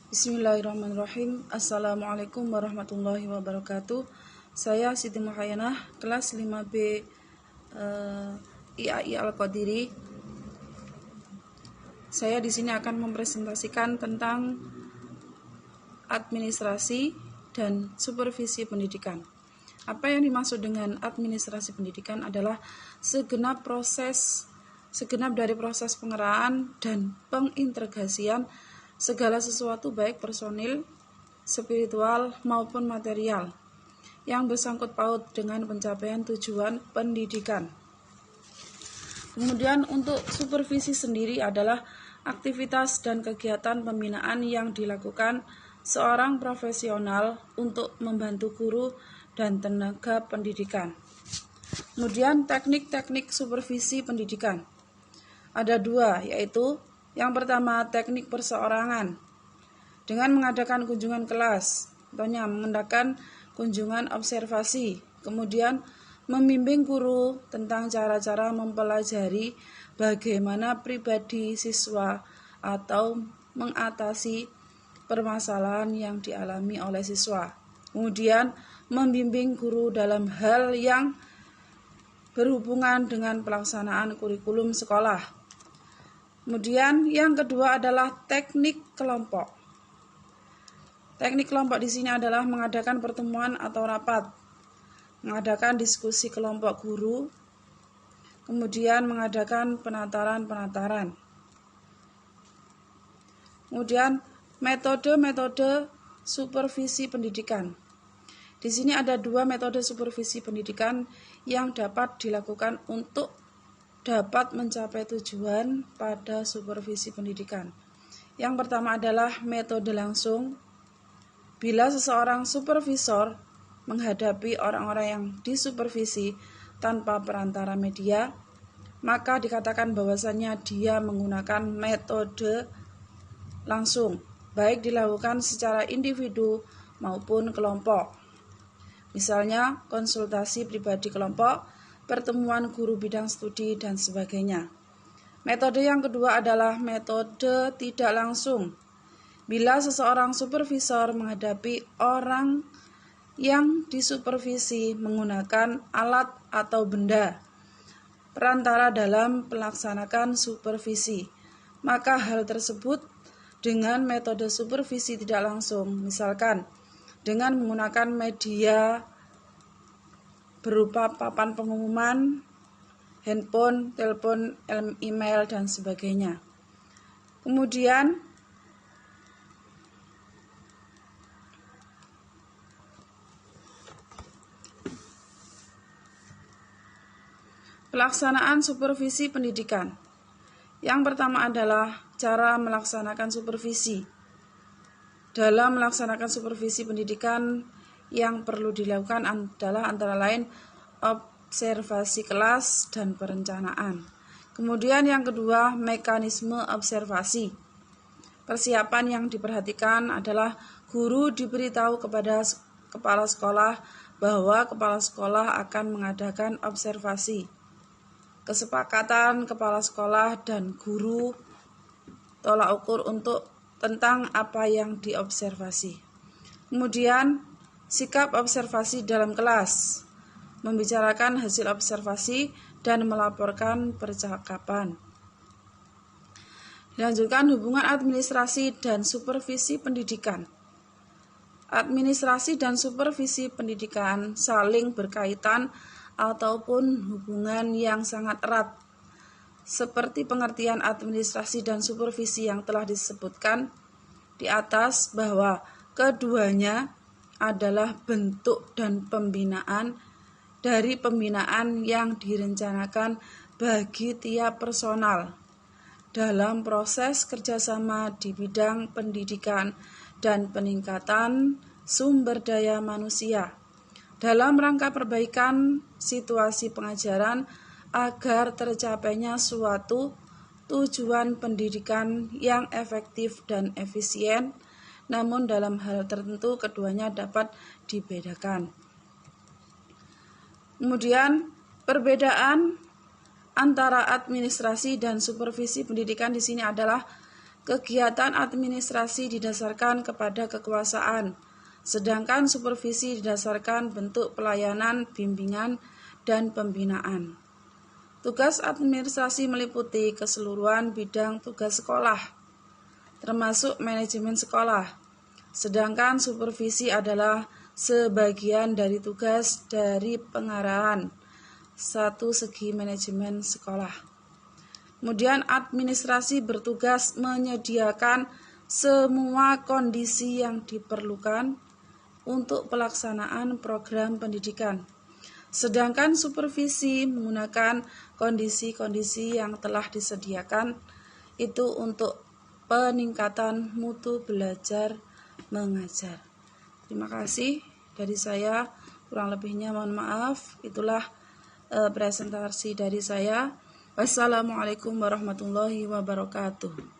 Bismillahirrahmanirrahim. Assalamualaikum warahmatullahi wabarakatuh. Saya Siti Muhayyanah, kelas 5B IAI Al-Qadiri. Saya di sini akan mempresentasikan tentang administrasi dan supervisi pendidikan. Apa yang dimaksud dengan administrasi pendidikan adalah segenap dari proses pengeraan dan pengintegrasian segala sesuatu baik personil, spiritual maupun material yang bersangkut paut dengan pencapaian tujuan pendidikan. Kemudian untuk supervisi sendiri adalah aktivitas dan kegiatan pembinaan yang dilakukan seorang profesional untuk membantu guru dan tenaga pendidikan. Kemudian teknik-teknik supervisi pendidikan. Ada dua, yaitu yang pertama, teknik perseorangan dengan mengadakan kunjungan kelas, contohnya mengadakan kunjungan observasi, kemudian membimbing guru tentang cara-cara mempelajari bagaimana pribadi siswa atau mengatasi permasalahan yang dialami oleh siswa. Kemudian membimbing guru dalam hal yang berhubungan dengan pelaksanaan kurikulum sekolah. Kemudian yang kedua adalah teknik kelompok. Teknik kelompok di sini adalah mengadakan pertemuan atau rapat, mengadakan diskusi kelompok guru, kemudian mengadakan penataran. Kemudian metode-metode supervisi pendidikan. Di sini ada dua metode supervisi pendidikan yang dapat dilakukan untuk dapat mencapai tujuan pada supervisi pendidikan. Yang pertama adalah metode langsung. Bila seseorang supervisor menghadapi orang-orang yang disupervisi tanpa perantara media, maka dikatakan bahwasannya dia menggunakan metode langsung, baik dilakukan secara individu maupun kelompok. Misalnya konsultasi pribadi kelompok, pertemuan guru bidang studi, dan sebagainya. Metode yang kedua adalah metode tidak langsung. Bila seseorang supervisor menghadapi orang yang disupervisi menggunakan alat atau benda perantara dalam melaksanakan supervisi, maka hal tersebut dengan metode supervisi tidak langsung, misalkan dengan menggunakan media berupa papan pengumuman, handphone, telepon, email, dan sebagainya. Kemudian pelaksanaan supervisi pendidikan. Yang pertama adalah cara melaksanakan supervisi. Dalam melaksanakan supervisi pendidikan, yang perlu dilakukan adalah antara lain observasi kelas dan perencanaan. Kemudian yang kedua, mekanisme observasi. Persiapan yang diperhatikan adalah guru diberitahu kepada kepala sekolah bahwa kepala sekolah akan mengadakan observasi. Kesepakatan kepala sekolah dan guru tolak ukur untuk tentang apa yang diobservasi. Kemudian sikap observasi dalam kelas, membicarakan hasil observasi dan melaporkan percakapan. Dilanjutkan hubungan administrasi dan supervisi pendidikan. Administrasi dan supervisi pendidikan saling berkaitan ataupun hubungan yang sangat erat. Seperti pengertian administrasi dan supervisi yang telah disebutkan di atas bahwa keduanya adalah bentuk dan pembinaan dari pembinaan yang direncanakan bagi tiap personal dalam proses kerjasama di bidang pendidikan dan peningkatan sumber daya manusia dalam rangka perbaikan situasi pengajaran agar tercapainya suatu tujuan pendidikan yang efektif dan efisien. Namun dalam hal tertentu keduanya dapat dibedakan. Kemudian perbedaan antara administrasi dan supervisi pendidikan di sini adalah Kegiatan administrasi didasarkan kepada kekuasaan, sedangkan supervisi didasarkan bentuk pelayanan, bimbingan, dan pembinaan. Tugas administrasi meliputi keseluruhan bidang tugas sekolah, termasuk manajemen sekolah, sedangkan supervisi adalah sebagian dari tugas dari pengarahan satu segi manajemen sekolah. Kemudian administrasi bertugas menyediakan semua kondisi yang diperlukan untuk pelaksanaan program pendidikan. Sedangkan supervisi menggunakan kondisi-kondisi yang telah disediakan itu untuk peningkatan mutu belajar mengajar. Terima kasih dari saya, kurang lebihnya mohon maaf. Itulah presentasi dari saya. Wassalamualaikum warahmatullahi wabarakatuh.